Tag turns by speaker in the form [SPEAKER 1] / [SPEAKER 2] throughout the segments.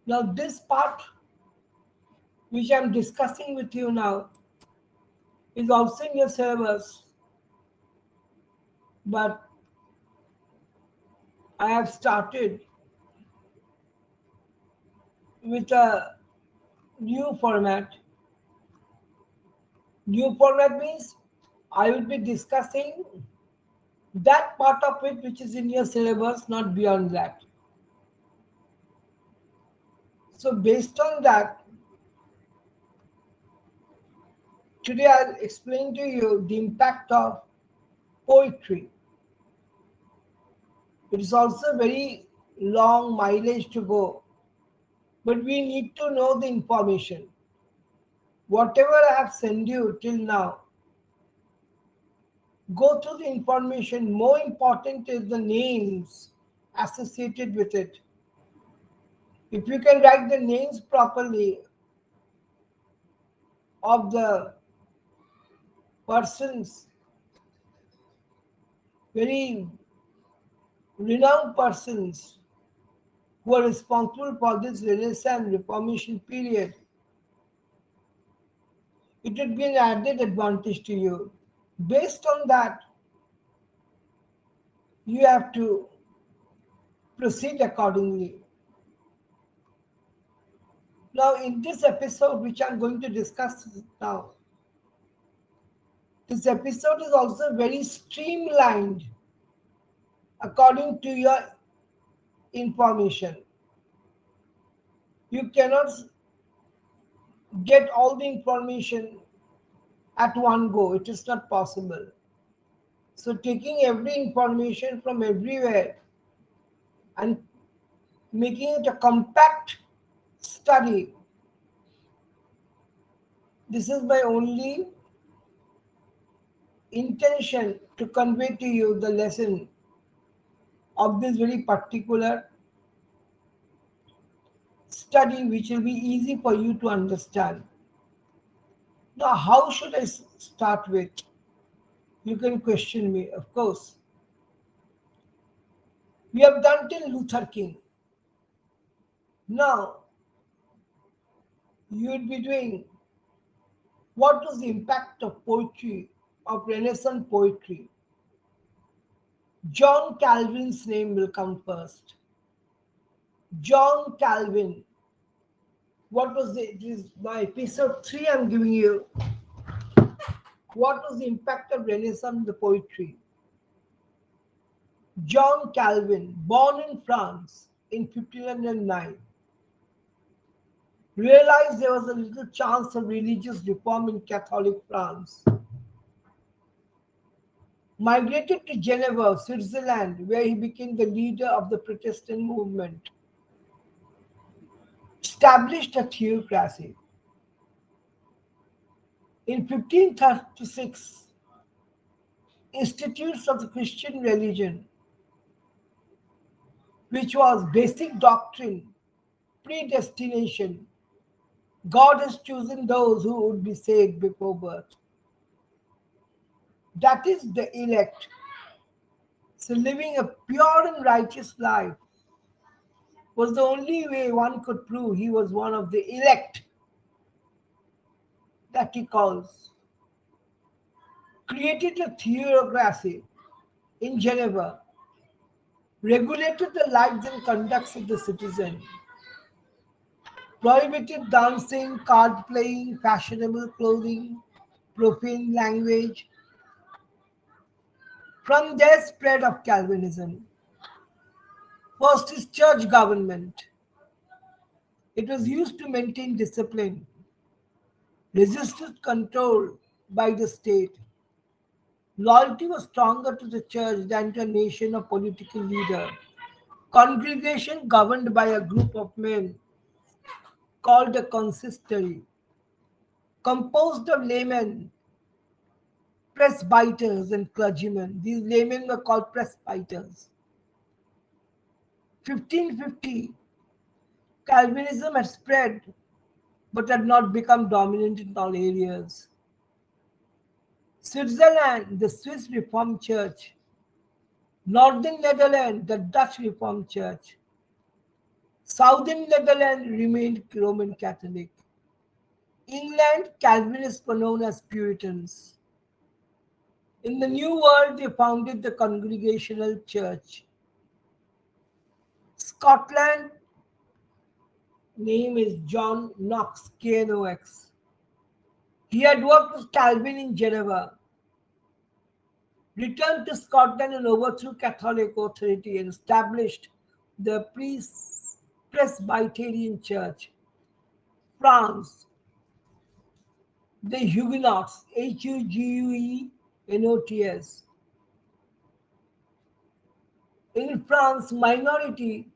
[SPEAKER 1] Now this part which I am discussing with you now is also in your syllabus, but I have started with a new format. New format means I will be discussing that part of it which is in your syllabus, not beyond that. So based on that, today I'll explain to you the impact of poetry. It is also very long mileage to go, but we need to know the information. Whatever I have sent you till now, go through the information. More important is the names associated with it. If you can write the names properly of the persons, very renowned persons who are responsible for this Renaissance Reformation period, it would be an added advantage to you. Based on that, you have to proceed accordingly. Now, in this episode, which I'm going to discuss now, this episode is also very streamlined according to your information. You cannot get all the information at one go. It is not possible. So taking every information from everywhere and making it a compact study, this is my only intention to convey to you the lesson of this very particular study, which will be easy for you to understand. Now, how should I start with? You can question me, of course. We have done till Luther King. Now, you would be doing what was the impact of poetry, of Renaissance poetry. John Calvin's name will come first. John Calvin. What was it is my episode 3 I'm giving you. What was the impact of Renaissance in the poetry? John Calvin, born in France in 1509, realized there was a little chance of religious reform in Catholic France. Migrated to Geneva, Switzerland, where he became the leader of the Protestant movement. Established a theocracy. In 1536, Institutes of the Christian Religion, which was basic doctrine, predestination, God has chosen those who would be saved before birth. That is the elect. So living a pure and righteous life was the only way one could prove he was one of the elect that he calls. Created a theocracy in Geneva, regulated the lives and conducts of the citizen, prohibited dancing, card playing, fashionable clothing, profane language. From there spread of Calvinism. First is church government. It was used to maintain discipline, resisted control by the state. Loyalty was stronger to the church than to a nation or political leader. Congregation governed by a group of men called a consistory, composed of laymen, presbyters, and clergymen. These laymen were called presbyters. 1550, Calvinism had spread but had not become dominant in all areas. Switzerland, the Swiss Reformed Church. Northern Netherlands, the Dutch Reformed Church. Southern Netherlands remained Roman Catholic. England, Calvinists were known as Puritans. In the New World, they founded the Congregational Church. Scotland name is John Knox, Knox. He had worked with Calvin in Geneva, returned to Scotland and overthrew Catholic authority and established the Presbyterian Church. France, the Huguenots, Huguenots. In France, minority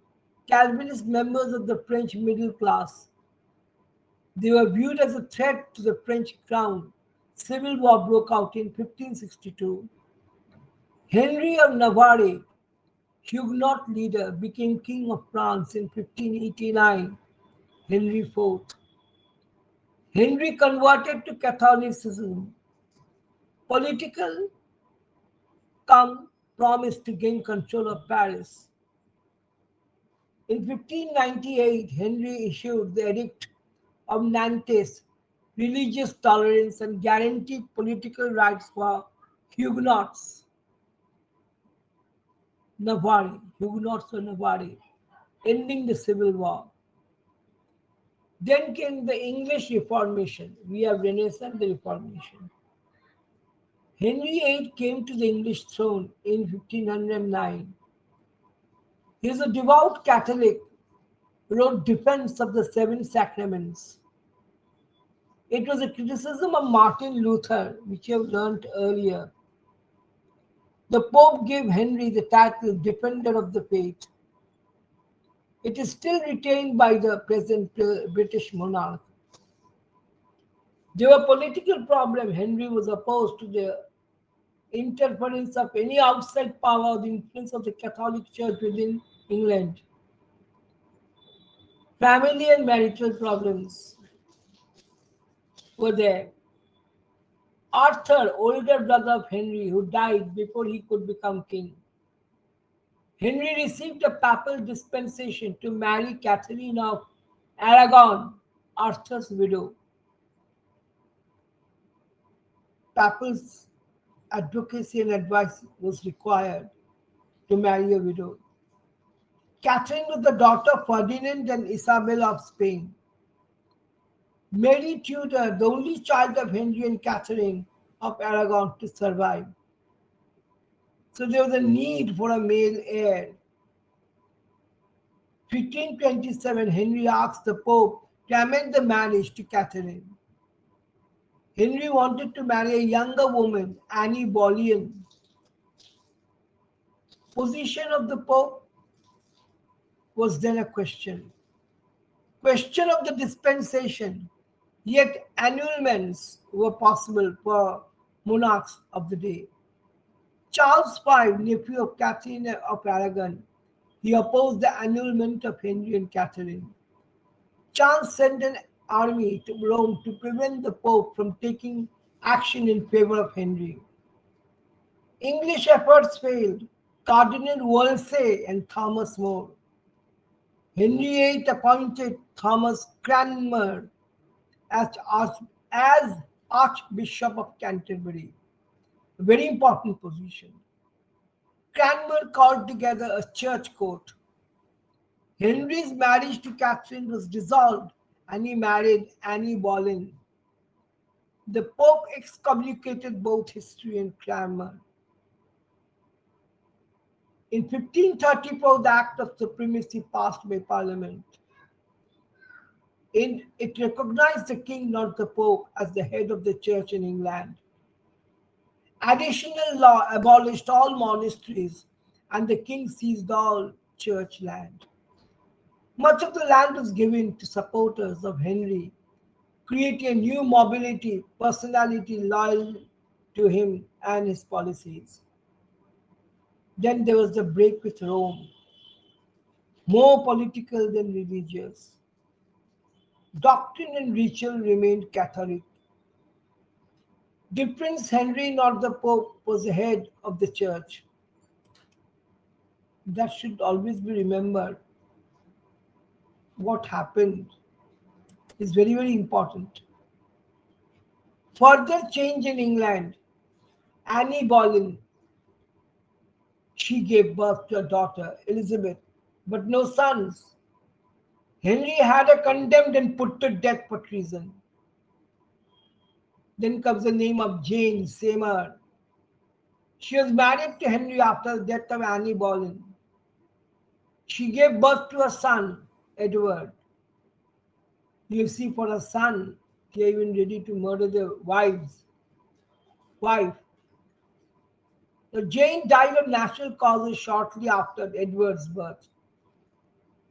[SPEAKER 1] Calvinist members of the French middle class. They were viewed as a threat to the French crown. Civil war broke out in 1562. Henry of Navarre, Huguenot leader, became king of France in 1589. Henry IV. Henry converted to Catholicism. Political come promised to gain control of Paris. In 1598, Henry issued the Edict of Nantes, religious tolerance and guaranteed political rights for Huguenots. Huguenots of Navarre, ending the Civil War. Then came the English Reformation. We have Renaissance, the Reformation. Henry VIII came to the English throne in 1509. He is a devout Catholic, wrote Defense of the Seven Sacraments. It was a criticism of Martin Luther, which you have learnt earlier. The Pope gave Henry the title Defender of the Faith. It is still retained by the present British monarch. There were political problems. Henry was opposed to the interference of any outside power or the influence of the Catholic Church within England. Family and marital problems were there. Arthur, older brother of Henry, who died before he could become king. Henry received a papal dispensation to marry Catherine of Aragon, Arthur's widow. Papal's advocacy and advice was required to marry a widow. Catherine was the daughter of Ferdinand and Isabel of Spain. Mary Tudor, the only child of Henry and Catherine of Aragon to survive. So there was a need for a male heir. 1527, Henry asked the Pope to amend the marriage to Catherine. Henry wanted to marry a younger woman, Anne Boleyn. Position of the Pope was then a question. Question of the dispensation, yet annulments were possible for monarchs of the day. Charles V, nephew of Catherine of Aragon, he opposed the annulment of Henry and Catherine. Charles sent an army to Rome to prevent the Pope from taking action in favor of Henry. English efforts failed. Cardinal Wolsey and Thomas More. Henry VIII appointed Thomas Cranmer as Archbishop of Canterbury, a very important position. Cranmer called together a church court. Henry's marriage to Catherine was dissolved and he married Anne Boleyn. The Pope excommunicated both history and Cranmer. In 1534, the Act of Supremacy passed by Parliament. It recognized the king, not the Pope, as the head of the church in England. Additional law abolished all monasteries and the king seized all church land. Much of the land was given to supporters of Henry, creating a new mobility, personality loyal to him and his policies. Then there was the break with Rome, more political than religious. Doctrine and ritual remained Catholic. Difference Henry, not the Pope, was the head of the church. That should always be remembered. what happened is very, very important. Further change in England, Annie Boleyn, she gave birth to a daughter, Elizabeth, but no sons. Henry had her condemned and put to death for treason. Then comes the name of Jane Seymour. She was married to Henry after the death of Annie Boleyn. She gave birth to a son, Edward. You see, for a son, they are even ready to murder their wife. Now, Jane died of natural causes shortly after Edward's birth.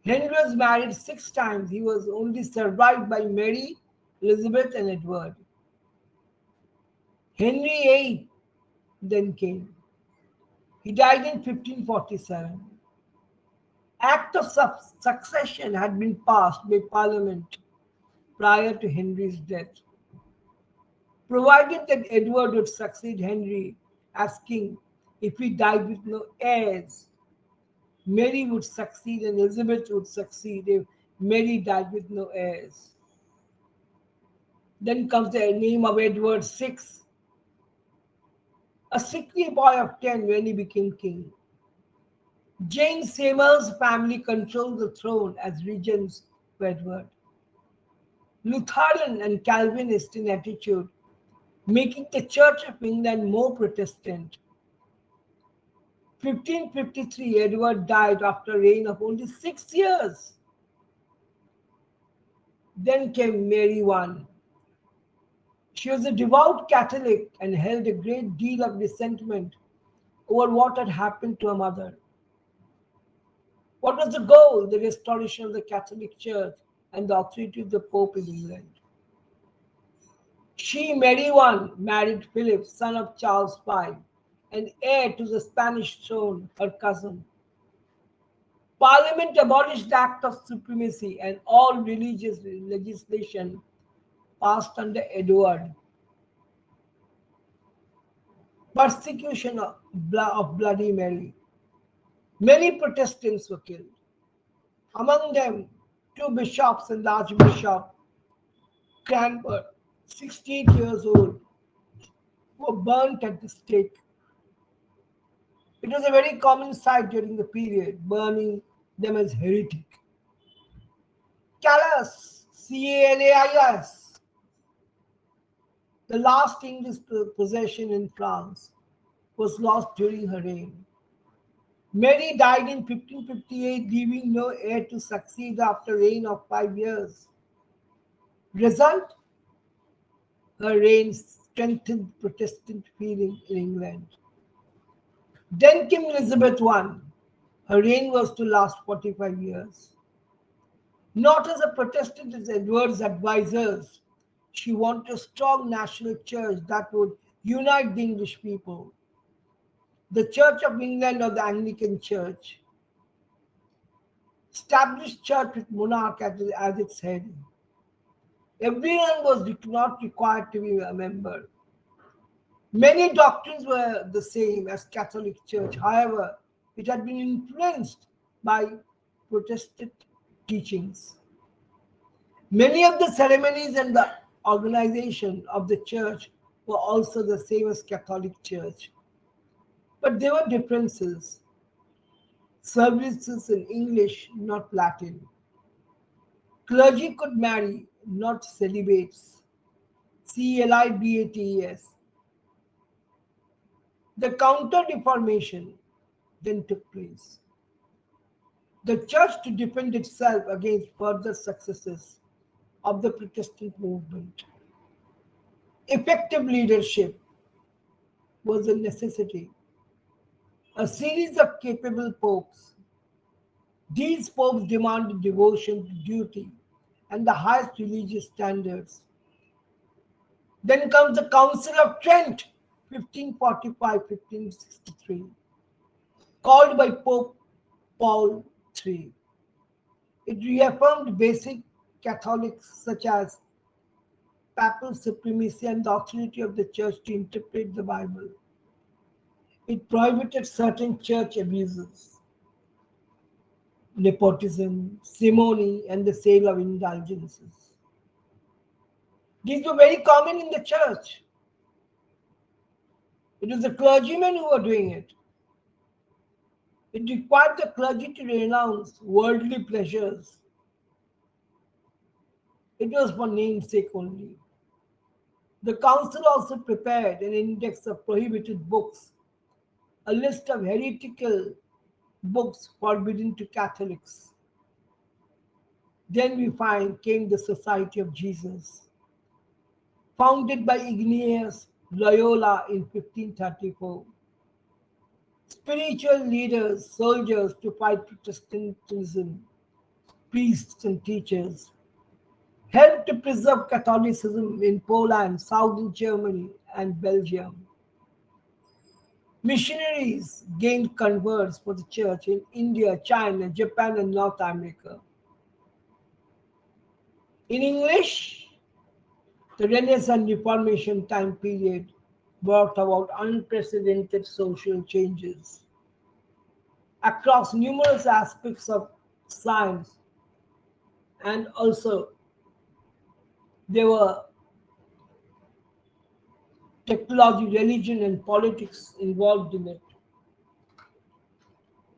[SPEAKER 1] Henry was married 6 times. He was only survived by Mary, Elizabeth, and Edward. Henry VIII then came. He died in 1547. Act of succession had been passed by Parliament prior to Henry's death. Provided that Edward would succeed Henry as king if he died with no heirs, Mary would succeed and Elizabeth would succeed if Mary died with no heirs. Then comes the name of Edward VI, a sickly boy of 10 when he became king. Jane Seymour's family controlled the throne as regents of Edward. Lutheran and Calvinist in attitude, making the Church of England more Protestant. 1553, Edward died after a reign of only 6 years. Then came Mary I. She was a devout Catholic and held a great deal of resentment over what had happened to her mother. What was the goal? The restoration of the Catholic Church and the authority of the Pope in England. She, Mary I, married Philip, son of Charles V, and heir to the Spanish throne, her cousin. Parliament abolished the Act of Supremacy and all religious legislation passed under Edward. Persecution of Bloody Mary. Many Protestants were killed. Among them, 2 bishops and the Archbishop Cranmer, 68 years old, were burnt at the stake. It was a very common sight during the period, burning them as heretic. Calais, Calais, the last English possession in France, was lost during her reign. Mary died in 1558, leaving no heir to succeed after a reign of 5 years. Result? Her reign strengthened Protestant feeling in England. Then came Elizabeth I. Her reign was to last 45 years. Not as a Protestant as Edward's advisors, she wanted a strong national church that would unite the English people. The Church of England, or the Anglican Church, established church with monarch as its head. Everyone was not required to be a member. Many doctrines were the same as Catholic Church. However, it had been influenced by Protestant teachings. Many of the ceremonies and the organization of the church were also the same as Catholic Church. But there were differences. Services in English, not Latin. Clergy could marry, not celibates. Celibates. The Counter-Reformation then took place. The church, to defend itself against further successes of the Protestant movement. Effective leadership was a necessity. A series of capable popes. These popes demanded devotion to duty and the highest religious standards. Then comes the Council of Trent, 1545-1563, called by Pope Paul III. It reaffirmed basic Catholics such as papal supremacy and the authority of the church to interpret the Bible. It prohibited certain church abuses. nepotism, simony, and the sale of indulgences. These were very common in the church. It was the clergymen who were doing it. It required the clergy to renounce worldly pleasures. It was for namesake only. The council also prepared an index of prohibited books, a list of heretical books forbidden to Catholics. Then we find came the Society of Jesus, founded by Ignatius Loyola in 1534. Spiritual leaders, soldiers to fight Protestantism, priests and teachers, helped to preserve Catholicism in Poland, southern Germany, and Belgium. Missionaries gained converts for the church in India, China, Japan, and North America. In English, the Renaissance and Reformation time period brought about unprecedented social changes across numerous aspects of science, and also there were technology, religion, and politics involved in it.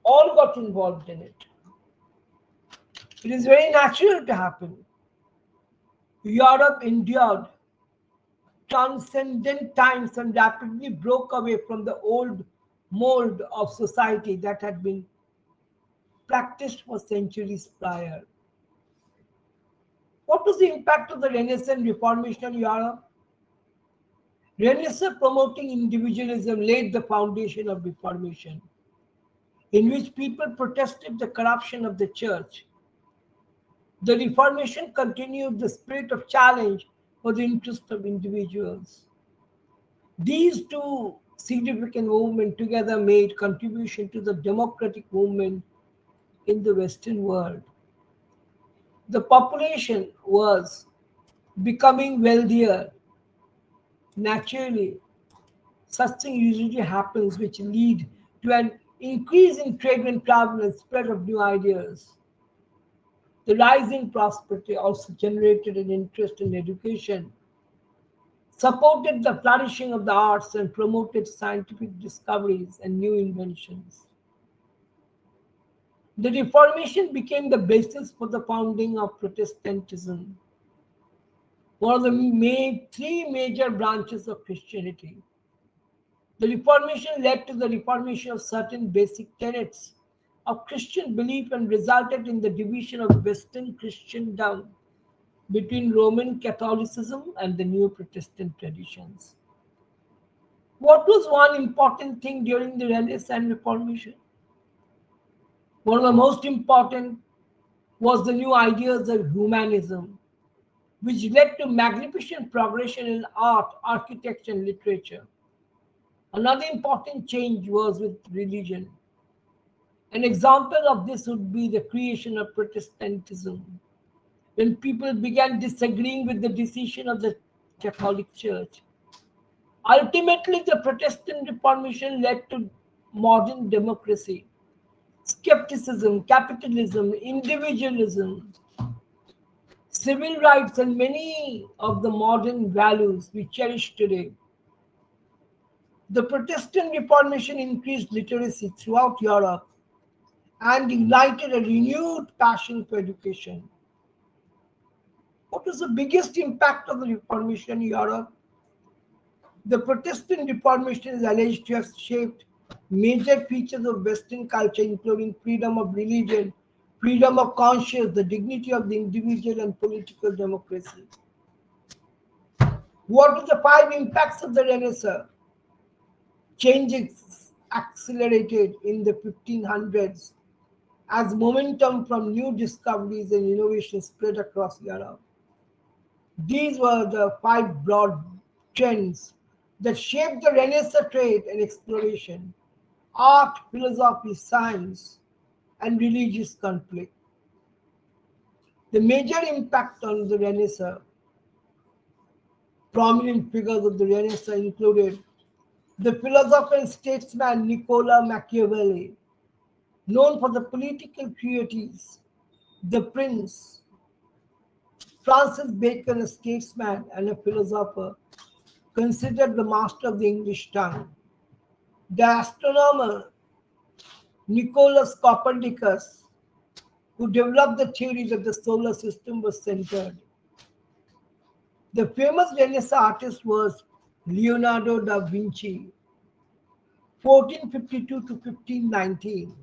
[SPEAKER 1] All got involved in it. It is very natural to happen. Europe endured transcendent times and rapidly broke away from the old mold of society that had been practiced for centuries prior. What was the impact of the Renaissance and Reformation on Europe? Renaissance promoting individualism laid the foundation of Reformation, in which people protested the corruption of the church. The Reformation continued the spirit of challenge for the interest of individuals. These two significant movements together made contribution to the democratic movement in the Western world. The population was becoming wealthier. Naturally, such thing usually happens which lead to an increase in trade and travel and spread of new ideas. The rising prosperity also generated an interest in education, supported the flourishing of the arts, and promoted scientific discoveries and new inventions. The Reformation became the basis for the founding of Protestantism, one of the three major branches of Christianity. The Reformation led to the reformation of certain basic tenets of Christian belief and resulted in the division of Western Christendom between Roman Catholicism and the new Protestant traditions. What was one important thing during the Renaissance and Reformation? One of the most important was the new ideas of humanism, which led to magnificent progression in art, architecture, and literature. Another important change was with religion. An example of this would be the creation of Protestantism, when people began disagreeing with the decision of the Catholic Church. Ultimately, the Protestant Reformation led to modern democracy, skepticism, capitalism, individualism, civil rights, and many of the modern values we cherish today. The Protestant Reformation increased literacy throughout Europe and ignited a renewed passion for education. What was the biggest impact of the Reformation in Europe? The Protestant Reformation is alleged to have shaped major features of Western culture, including freedom of religion, freedom of conscience, the dignity of the individual, and political democracy. What are the five impacts of the Renaissance? Changes accelerated in the 1500s as momentum from new discoveries and innovations spread across Europe. These were the five broad trends that shaped the Renaissance: trade and exploration, art, philosophy, science, and religious conflict. The major impact on the Renaissance, prominent figures of the Renaissance included the philosopher and statesman Niccolo Machiavelli, known for the political purities, the prince, Francis Bacon, a statesman and a philosopher, considered the master of the English tongue. The astronomer Nicholas Copernicus, who developed the theory that the solar system was centered. The famous Renaissance artist was Leonardo da Vinci, 1452 to 1519.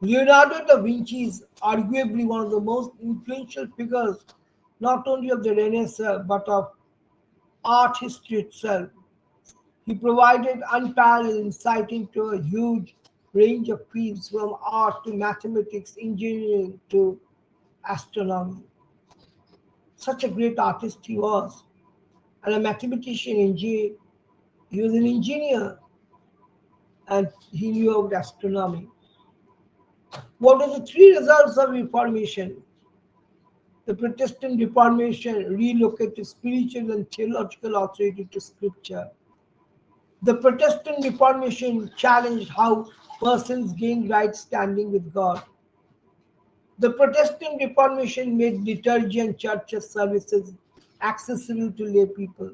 [SPEAKER 1] Leonardo da Vinci is arguably one of the most influential figures not only of the Renaissance but of art history itself. He provided unparalleled insight into a huge range of fields from art to mathematics, engineering to astronomy. Such a great artist he was, and a mathematician, engineer. He was an engineer and he knew about astronomy. What are the three results of Reformation? The Protestant Reformation relocated spiritual and theological authority to Scripture. The Protestant Reformation challenged how persons gain right standing with God. The Protestant Reformation made liturgy and church services accessible to lay people.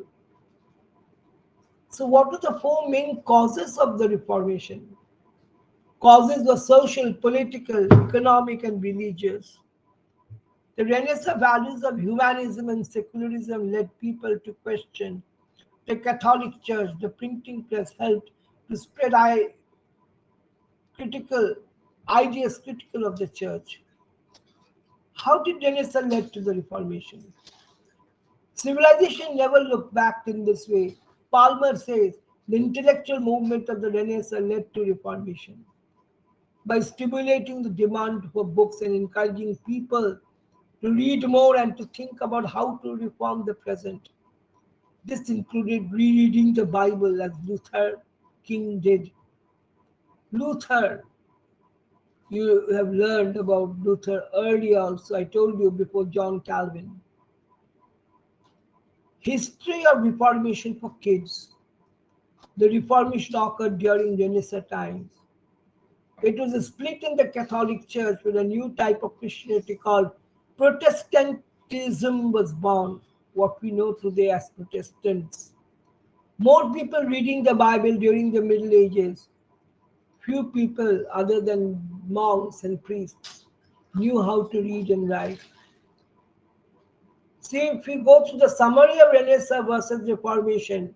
[SPEAKER 1] So, what were the four main causes of the Reformation? Causes were social, political, economic, and religious. The Renaissance values of humanism and secularism led people to question the Catholic Church. The printing press helped to spread critical ideas critical of the church. How did Renaissance lead to the Reformation? Civilization never looked back in this way. Palmer says the intellectual movement of the Renaissance led to Reformation. By stimulating the demand for books and encouraging people to read more and to think about how to reform the present. This included rereading the Bible as Luther King did. Luther, you have learned about Luther earlier also, I told you before John Calvin. History of Reformation for kids. The Reformation occurred during Renaissance times. It was a split in the Catholic Church when a new type of Christianity called Protestantism was born, what we know today as Protestants. More people reading the Bible during the Middle Ages. Few people, other than monks and priests, knew how to read and write. See, if we go through the summary of Renaissance versus Reformation,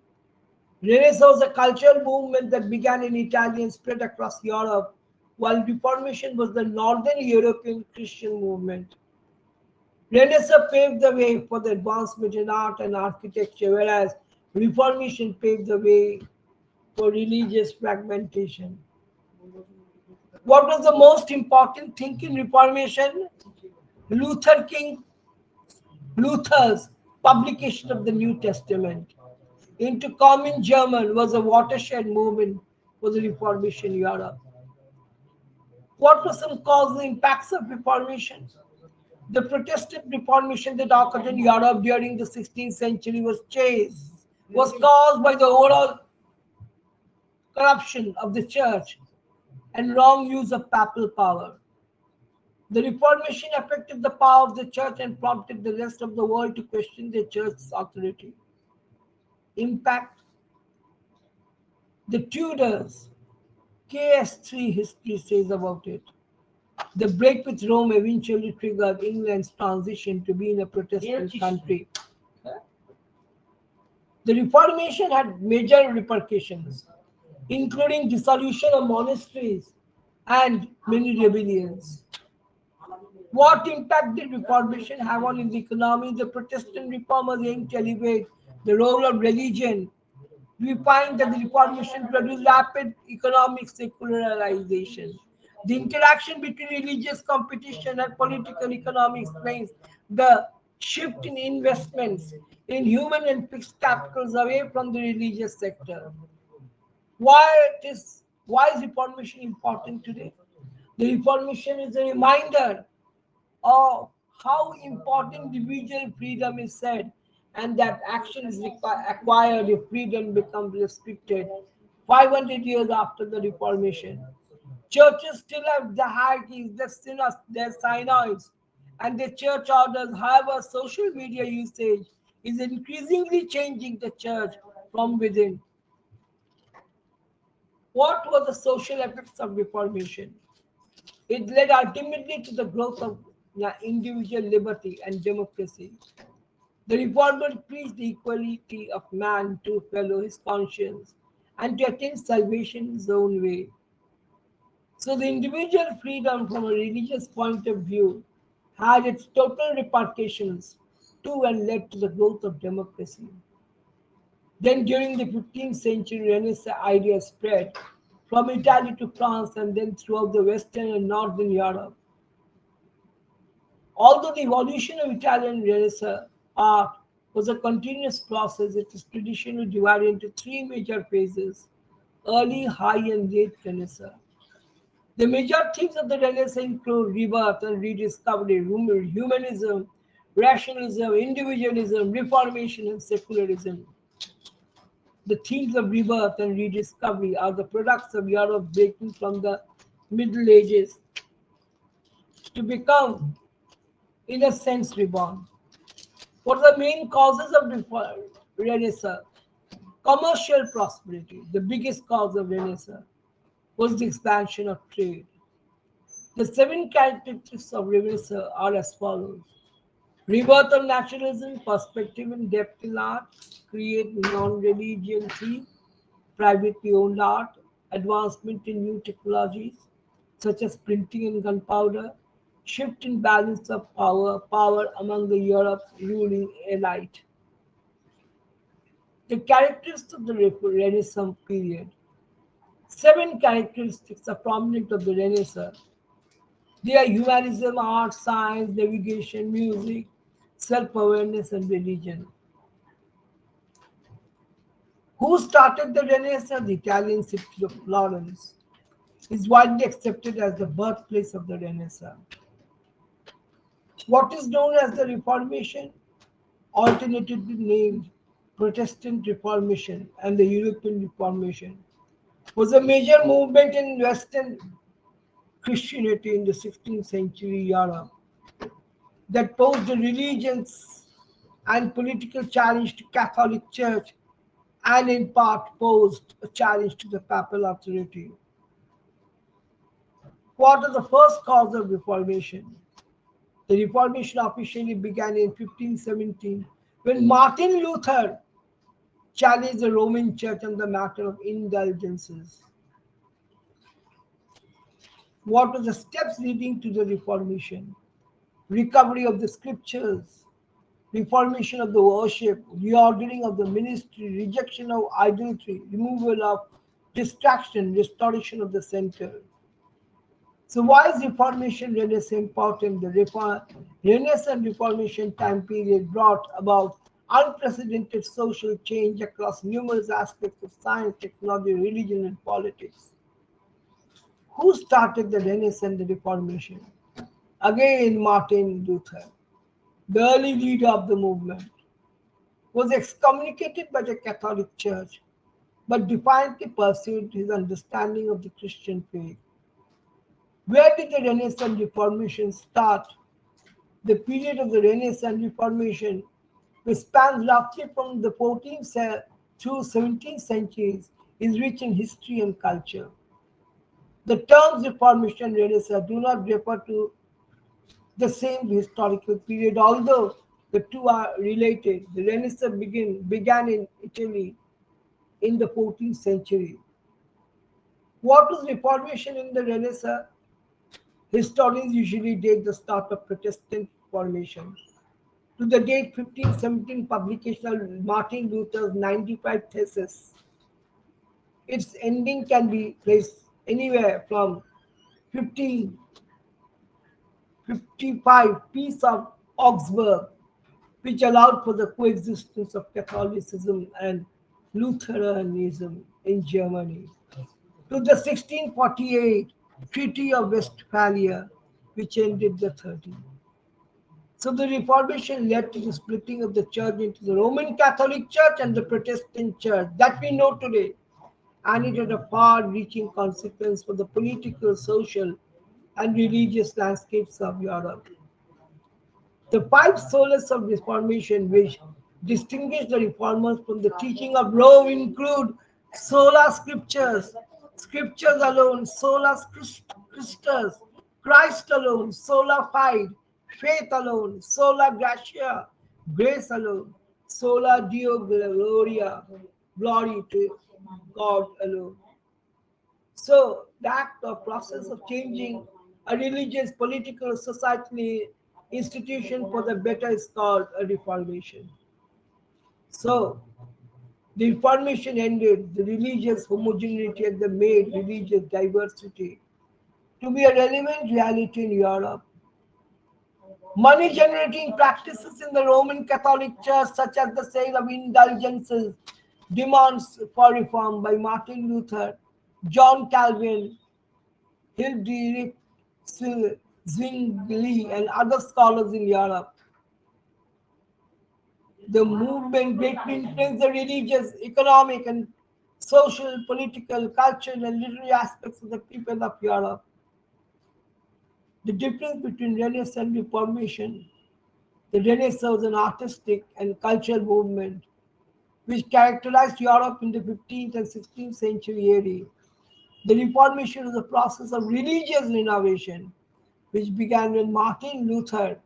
[SPEAKER 1] Renaissance was a cultural movement that began in Italy and spread across Europe, while Reformation was the Northern European Christian movement. Renaissance paved the way for the advancement in art and architecture, whereas Reformation paved the way for religious fragmentation. What was the most important thing in Reformation? Luther King, Luther's publication of the New Testament into common German was a watershed movement for the Reformation in Europe. What were some causal impacts of Reformation? The Protestant Reformation that occurred in Europe during the 16th century was caused by the overall corruption of the church and wrong use of papal power. The Reformation affected the power of the church and prompted the rest of the world to question the church's authority. Impact. The Tudors, KS3 history says about it. The break with Rome eventually triggered England's transition to being a Protestant country. The Reformation had major repercussions, including dissolution of monasteries and many rebellions. What impact did Reformation have on the economy? The Protestant reformers aimed to elevate the role of religion. We find that the Reformation produced rapid economic secularization. The interaction between religious competition and political economy explains the shift in investments in human and fixed capitals away from the religious sector. Why is Reformation important today? The Reformation is a reminder of how important individual freedom is said and that action is acquired if freedom becomes restricted 500 years after the Reformation. Churches still have the hierarchies, the synods, their synods, and the church orders. However, social media usage is increasingly changing the church from within. What were the social effects of Reformation? It led ultimately to the growth of individual liberty and democracy. The reformer preached the equality of man to follow his conscience and to attain salvation in his own way. So the individual freedom from a religious point of view had its total repercussions to and led to the growth of democracy. Then during the 15th century, Renaissance ideas spread from Italy to France and then throughout the Western and Northern Europe. Although the evolution of Italian Renaissance art was a continuous process, it is traditionally divided into three major phases: early, high, and late Renaissance. The major themes of the Renaissance include rebirth and rediscovery, humanism, rationalism, individualism, reformation, and secularism. The themes of rebirth and rediscovery are the products of Europe breaking from the Middle Ages to become, in a sense, reborn. What are the main causes of Renaissance? Commercial prosperity. The biggest cause of Renaissance was the expansion of trade. The seven characteristics of Renaissance are as follows: rebirth of naturalism, perspective and depth in art, create non-religion theme, privately owned art, advancement in new technologies such as printing and gunpowder, shift in balance of power among the Europe's ruling elite. The characteristics of the Renaissance period. Seven characteristics are prominent of the Renaissance. They are humanism, art, science, navigation, music, self awareness, and religion. Who started the Renaissance? The Italian city of Florence is widely accepted as the birthplace of the Renaissance. What is known as the Reformation, alternatively named Protestant Reformation and the European Reformation, was a major movement in Western Christianity in the 16th century Europe that posed a religious and political challenge to Catholic Church and in part posed a challenge to the papal authority. What is the first cause of Reformation? The Reformation officially began in 1517 when Martin Luther challenged the Roman Church on the matter of indulgences. What were the steps leading to the Reformation? Recovery of the scriptures, reformation of the worship, reordering of the ministry, rejection of idolatry, removal of distraction, restoration of the center. So why is Reformation Renaissance important? The Renaissance Reformation time period brought about unprecedented social change across numerous aspects of science, technology, religion, and politics. Who started the Renaissance and the Reformation? Again, Martin Luther, the early leader of the movement, was excommunicated by the Catholic Church but defiantly pursued his understanding of the Christian faith. Where did the Renaissance Reformation start? The period of the Renaissance Reformation, which spans roughly from the 14th through 17th centuries, is rich in history and culture. The terms Reformation and Renaissance do not refer to the same historical period, although the two are related. The Renaissance began in Italy in the 14th century. What was Reformation in the Renaissance? Historians usually date the start of Protestant Reformation to the date 1517 publication of Martin Luther's 95 Theses. Its ending can be placed anywhere from 1555 Peace of Augsburg, which allowed for the coexistence of Catholicism and Lutheranism in Germany, to the 1648 Treaty of Westphalia, which ended the 30. So the Reformation led to the splitting of the church into the Roman Catholic Church and the Protestant Church that we know today. and it had a far-reaching consequence for the political, social, and religious landscapes of Europe. The five solas of Reformation, which distinguish the reformers from the teaching of Rome, include sola scriptures, scriptures alone, sola Christus, Christ alone, sola fide, faith alone, sola gratia, grace alone, sola Deo gloria, glory to God alone. So the act or process of changing a religious, political, societal institution for the better is called a reformation. So the reformation ended the religious homogeneity and the made religious diversity to be a relevant reality in Europe. Money generating practices in the Roman Catholic Church, such as the sale of indulgences, demands for reform by Martin Luther, John Calvin, Hilderic Zwingli, and other scholars in Europe. The movement greatly influenced the religious, economic, and social, political, cultural, and literary aspects of the people of Europe. The difference between Renaissance and Reformation. The Renaissance was an artistic and cultural movement which characterized Europe in the 15th and 16th century AD. The Reformation was a process of religious renovation which began when Martin Luther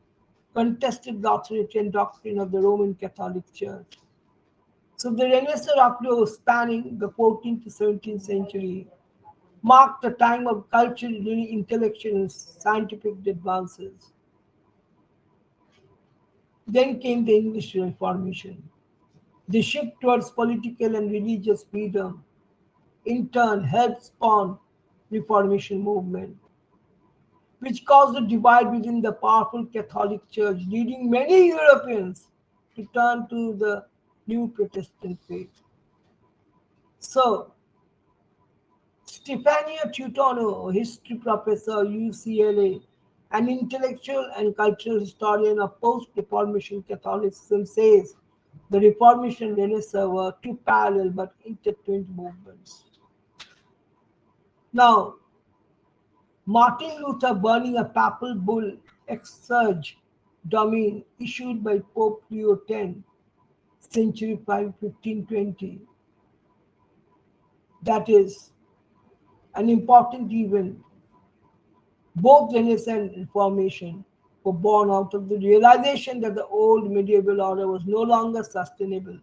[SPEAKER 1] contested the authority and doctrine of the Roman Catholic Church. So the Renaissance of Europe, spanning the 14th to 17th century, marked a time of cultural, intellectual, and scientific advances. Then came the English Reformation. The shift towards political and religious freedom, in turn, helped spawn Reformation movement, which caused a divide within the powerful Catholic Church, leading many Europeans to turn to the new Protestant faith. So, Stefania Teutano, a history professor at UCLA, an intellectual and cultural historian of post-Reformation Catholicism, says the Reformation and Renaissance were two parallel but intertwined movements. Now, Martin Luther burning a papal bull, Exsurge Domine, issued by Pope Leo X, century 1520, that is an important event. Both Renaissance and Reformation were born out of the realization that the old medieval order was no longer sustainable,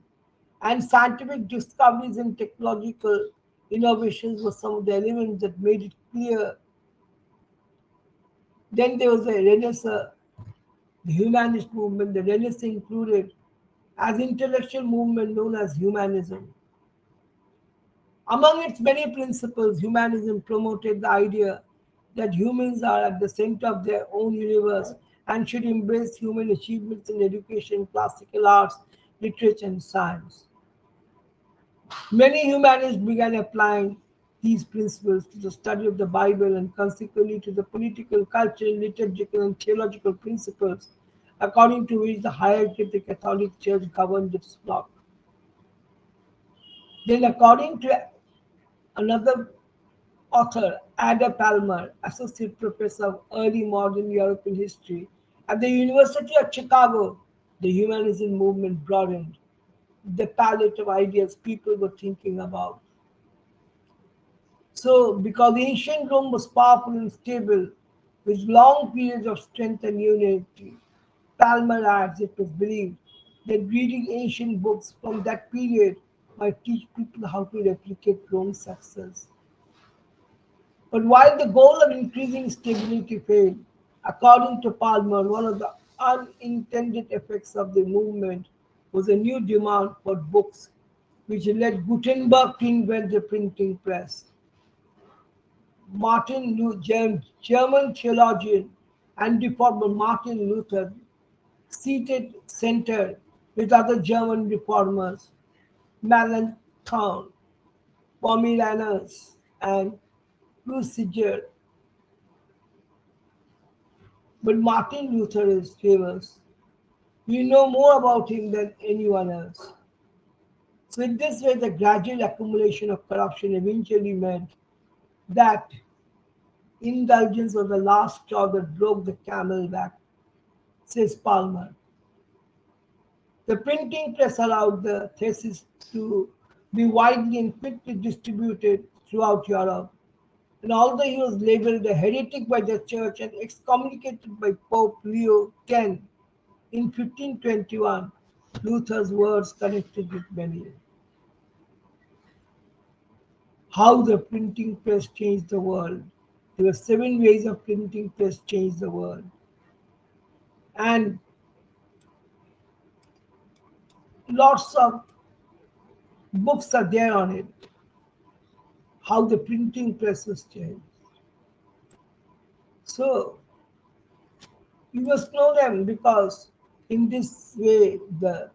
[SPEAKER 1] and scientific discoveries and technological innovations were some of the elements that made it clear. Then there was a Renaissance, the humanist movement. The Renaissance included as intellectual movement known as humanism. Among its many principles, humanism promoted the idea that humans are at the center of their own universe and should embrace human achievements in education, classical arts, literature, and science. Many humanists began applying these principles to the study of the Bible and consequently to the political, cultural, liturgical, and theological principles according to which the hierarchy of the Catholic Church governed its flock. Then, according to another author, Ada Palmer, Associate Professor of Early Modern European History at the University of Chicago, the humanism movement broadened the palette of ideas people were thinking about. So, because ancient Rome was powerful and stable, with long periods of strength and unity, Palmer adds it was believed that reading ancient books from that period might teach people how to replicate Rome's success. But while the goal of increasing stability failed, according to Palmer, one of the unintended effects of the movement was a new demand for books, which led Gutenberg to invent the printing press. German theologian and reformer Martin Luther, seated center with other German reformers, Melanchthon, Pomeranus, and Cruciger. But Martin Luther is famous. We know more about him than anyone else. So in this way, the gradual accumulation of corruption eventually meant that indulgence was the last straw that broke the camel back, says Palmer. The printing press allowed the thesis to be widely and quickly distributed throughout Europe. And although he was labeled a heretic by the church and excommunicated by Pope Leo X in 1521, Luther's words connected with many. How the printing press changed the world. There were 7 ways of printing press changed the world. And lots of books are there on it. How the printing press was changed. So you must know them because in this way the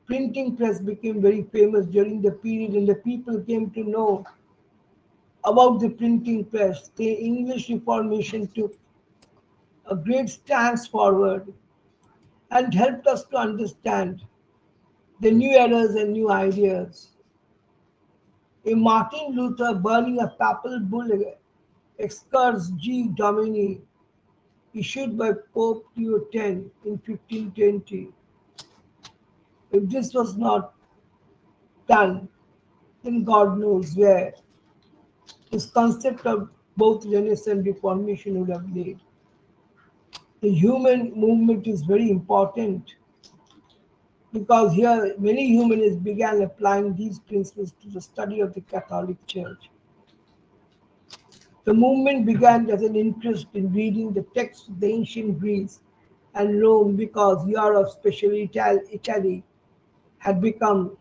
[SPEAKER 1] printing press became very famous during the period and the people came to know about the printing press. The English Reformation took a great stance forward and helped us to understand the new errors and new ideas. A Martin Luther burning a papal bull Excurs G Domini issued by Pope Leo X in 1520. If this was not done, then God knows where his concept of both Renaissance and Reformation would have laid. The human movement is very important because here many humanists began applying these principles to the study of the Catholic Church. The movement began as an interest in reading the texts of the ancient Greece and Rome because Europe, especially Italy, had become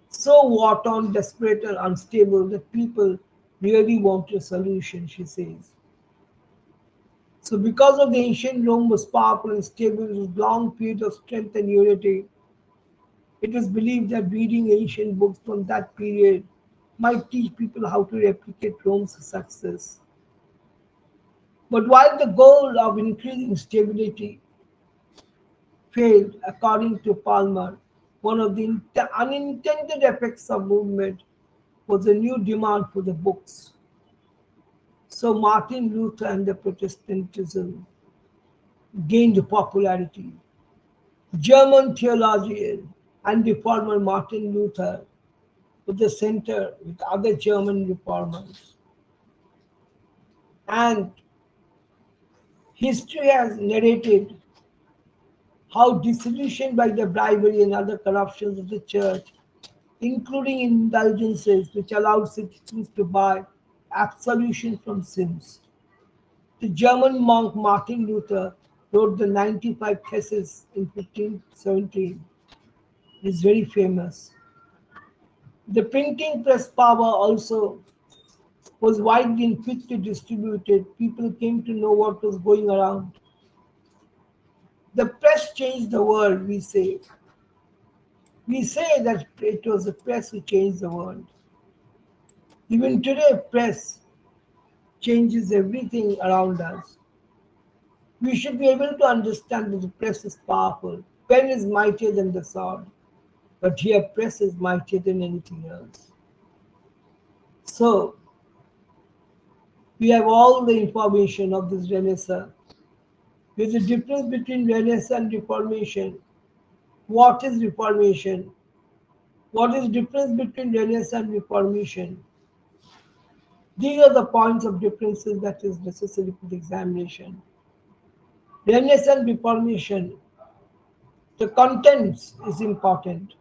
[SPEAKER 1] so war torn, desperate, and unstable that people really wanted a solution, she says. So, because of the ancient Rome was powerful and stable, it was a long period of strength and unity. It was believed that reading ancient books from that period might teach people how to replicate Rome's success. But while the goal of increasing stability failed, according to Palmer, one of the unintended effects of movement was a new demand for the books. So Martin Luther and the Protestantism gained popularity. German theologian and reformer Martin Luther was the center with other German reformers. And history has narrated how disillusioned by the bribery and other corruptions of the church, including indulgences which allowed citizens to buy absolution from sins. The German monk Martin Luther wrote the 95 Theses in 1517. It is very famous. The printing press power also was widely and quickly distributed. People came to know what was going around. The press changed the world, we say. We say that it was the press who changed the world. Even today, press changes everything around us. We should be able to understand that the press is powerful. Pen is mightier than the sword, but here press is mightier than anything else. So, we have all the information of this Renaissance. There's a difference between Renaissance and Reformation. What is Reformation? What is the difference between Renaissance and Reformation? These are the points of differences that is necessary for the examination. Renaissance and Reformation, the contents is important.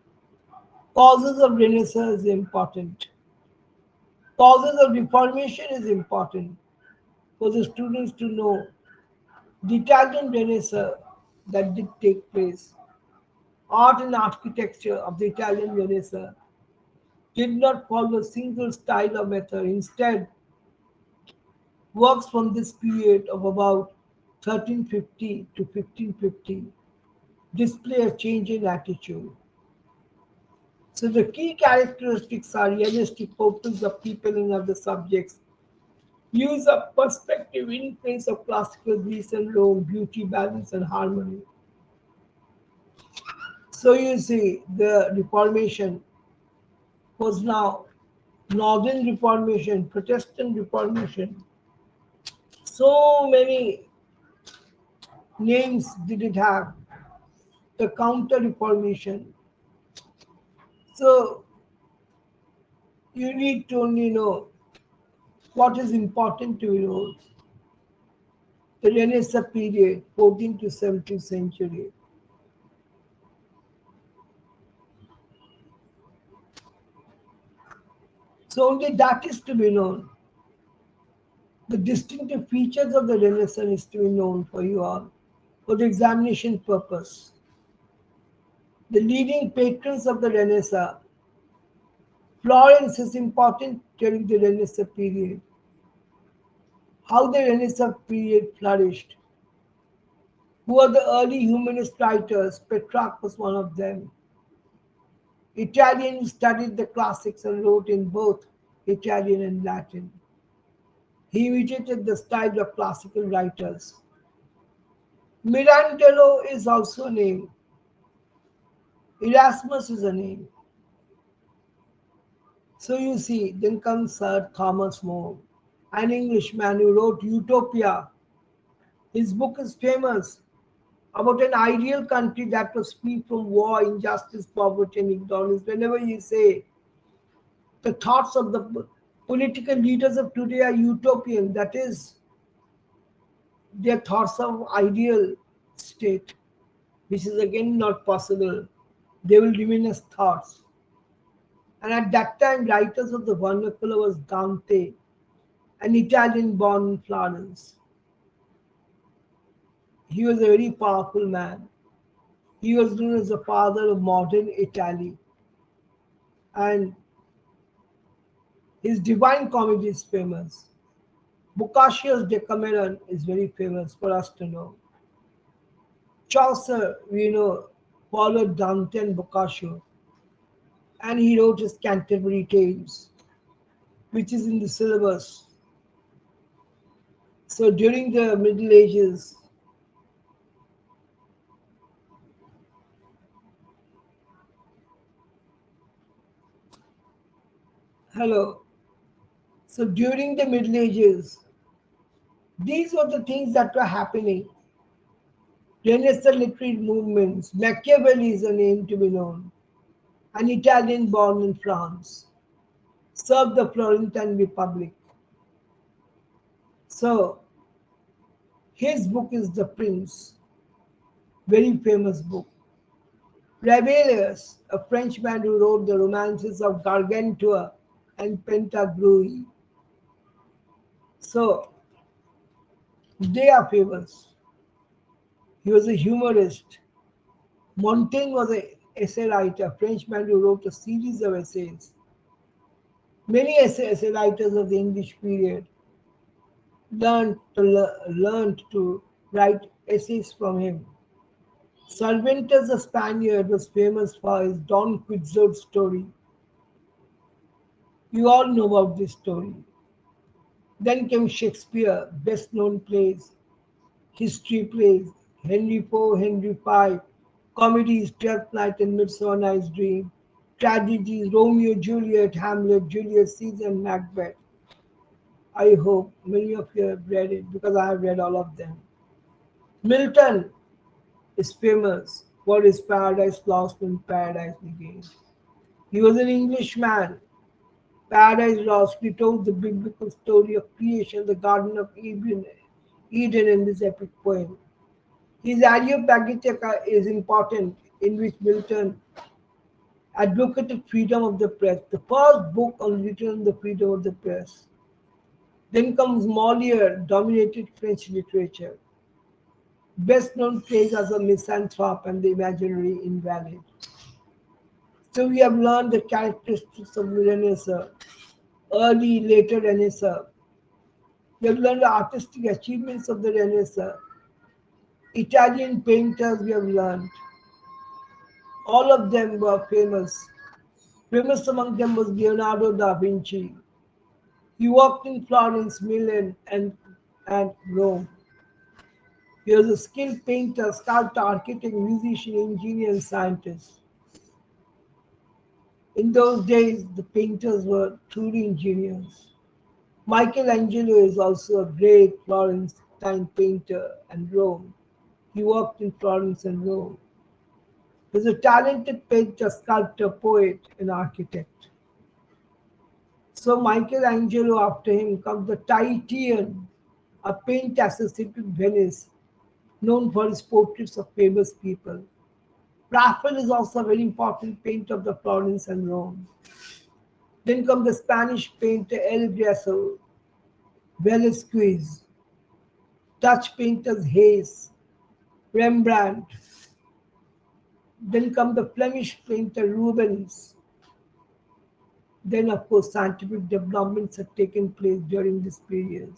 [SPEAKER 1] Causes of Renaissance is important. Causes of Reformation is important for the students to know the Italian Renaissance that did take place. Art and architecture of the Italian Renaissance did not follow a single style or method. Instead, works from this period of about 1350 to 1550 display a change in attitude. So the key characteristics are realistic focus of people and other subjects, use of perspective, influence of classical Greece and Rome, beauty, balance, and harmony. So you see the Reformation was now Northern Reformation, Protestant Reformation. So many names did it have. The Counter Reformation. So you need to only know what is important to you know. The Renaissance period, 14th to 17th century. So only that is to be known. The distinctive features of the Renaissance is to be known for you all, for the examination purpose. The leading patrons of the Renaissance. Florence is important during the Renaissance period. How the Renaissance period flourished. Who are the early humanist writers? Petrarch was one of them. Italian studied the classics and wrote in both Italian and Latin. He imitated the style of classical writers. Mirandello is also a name. Erasmus is a name. So you see, then comes Sir Thomas More, an Englishman who wrote Utopia. His book is famous about an ideal country that was free from war, injustice, poverty, and ignorance. Whenever you say the thoughts of the political leaders of today are utopian, that is, their thoughts of ideal state, which is again not possible. They will remain as thoughts. And at that time, writers of the vernacular was Dante, an Italian born in Florence. He was a very powerful man. He was known as the father of modern Italy. And his Divine Comedy is famous. Boccaccio's Decameron is very famous for us to know. Chaucer, we know, followed Dante and Boccaccio, and he wrote his Canterbury Tales, which is in the syllabus. So during the Middle Ages, hello. So during the Middle Ages, these were the things that were happening. Renaissance literary movements. Machiavelli is a name to be known, an Italian born in France, served the Florentine Republic. So his book is The Prince, very famous book. Rabelais, a Frenchman who wrote the romances of Gargantua and Pantagruel. So they are famous. He was a humorist. Montaigne was an essay writer, a Frenchman who wrote a series of essays. Many essay writers of the English period learned to write essays from him. Cervantes, the Spaniard, was famous for his Don Quixote story. You all know about this story. Then came Shakespeare, best known plays, history plays, Henry IV, Henry V, comedies, Twelfth Night and Midsummer Night's Dream, tragedies, Romeo, Juliet, Hamlet, Julius Caesar, and Macbeth. I hope many of you have read it because I have read all of them. Milton is famous for his Paradise Lost and Paradise Begins. He was an Englishman. Paradise Lost, he told the biblical story of creation, the Garden of Eden in this epic poem. His Areopagitica is important, in which Milton advocated freedom of the press, the first book on written on the freedom of the press. Then comes Moliere, dominated French literature. Best known plays as a misanthrope and the imaginary invalid. So we have learned the characteristics of the Renaissance, early, later Renaissance. We have learned the artistic achievements of the Renaissance. Italian painters we have learned. All of them were famous. Famous among them was Leonardo da Vinci. He worked in Florence, Milan, and Rome. He was a skilled painter, sculptor, architect, musician, engineer, and scientist. In those days, the painters were truly ingenious. Michelangelo is also a great Florentine painter and Rome. He worked in Florence and Rome. He's a talented painter, sculptor, poet, and architect. So Michelangelo, after him comes the Titian, a painter associated with Venice, known for his portraits of famous people. Raphael is also a very important painter of the Florence and Rome. Then comes the Spanish painter El Greco, Velázquez, Dutch painters Hayes, Rembrandt. Then come the Flemish painter Rubens. Then, of course, scientific developments have taken place during this period.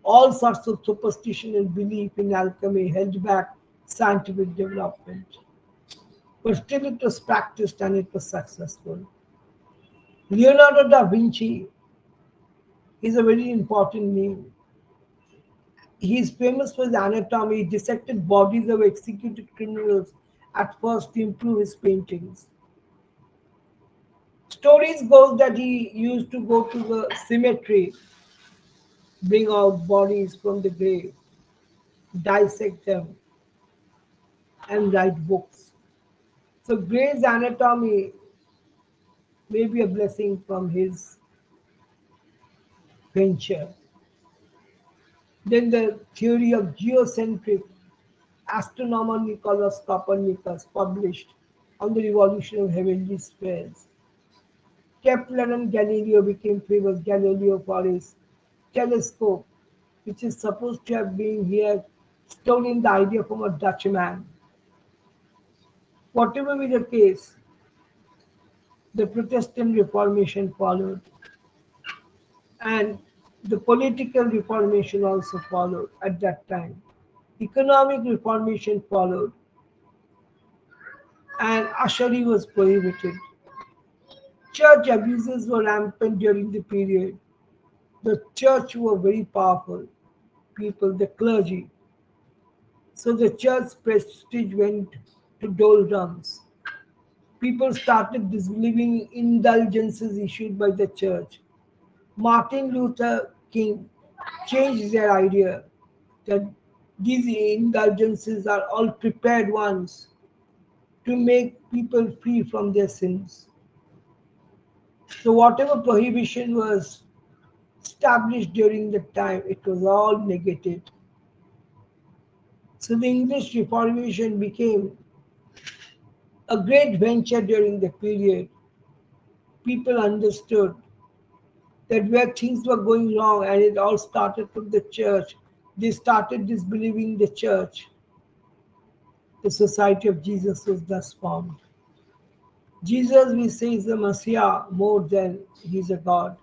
[SPEAKER 1] All sorts of superstition and belief in alchemy held back scientific development. But still, it was practiced and it was successful. Leonardo da Vinci is a very important name. He is famous for his anatomy. He dissected bodies of executed criminals at first to improve his paintings. Stories goes that he used to go to the cemetery, bring out bodies from the grave, dissect them, and write books. So Gray's anatomy may be a blessing from his venture. Then the theory of geocentric astronomer Nicholas Copernicus published on the revolution of heavenly spheres. Kepler and Galileo became famous. Galileo for his telescope, which is supposed to have been here stolen the idea from a Dutchman. Whatever be the case, the Protestant Reformation followed, and the political reformation also followed at that time. Economic reformation followed, and usury was prohibited. Church abuses were rampant during the period. The church were very powerful people, the clergy. So the church prestige went to doldrums. People started disbelieving indulgences issued by the church. Martin Luther King changed their idea that these indulgences are all prepared ones to make people free from their sins. So whatever prohibition was established during the time, it was all negated. So the English Reformation became a great venture during the period. People understood that where things were going wrong, and it all started from the church, they started disbelieving the church. The Society of Jesus was thus formed. Jesus, we say, is the Messiah more than he's a God.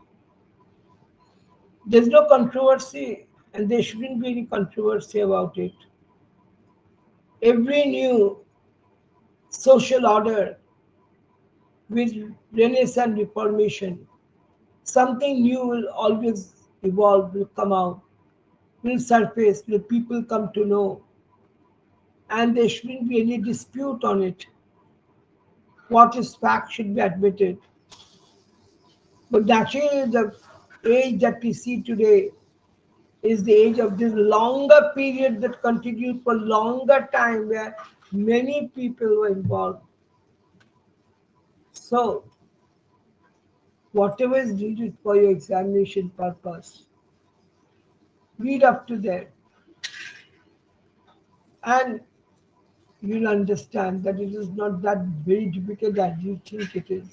[SPEAKER 1] There's no controversy, and there shouldn't be any controversy about it. Every new social order with Renaissance Reformation, something new will always evolve, will come out, will surface, will people come to know, and there shouldn't be any dispute on it. What is fact should be admitted. But naturally, the age that we see today is the age of this longer period that continued for longer time where many people were involved. So, whatever is needed for your examination purpose, read up to that and you'll understand that it is not that very difficult as you think it is.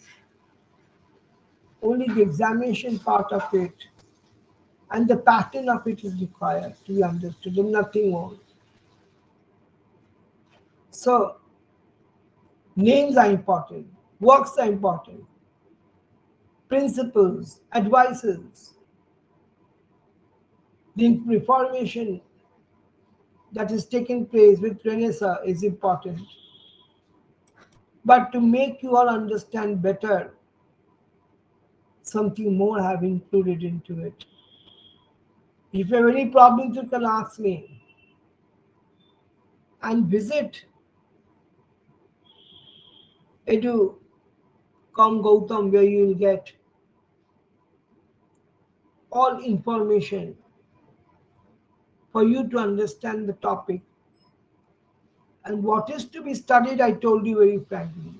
[SPEAKER 1] Only the examination part of it and the pattern of it is required to be understood and nothing more. So, names are important, works are important, principles, advices, the reformation that is taking place with Renaissance is important. But to make you all understand better, something more I have included into it. If you have any problems, you can ask me and visit com Gautam, where you will get all information for you to understand the topic. And what is to be studied, I told you very frankly.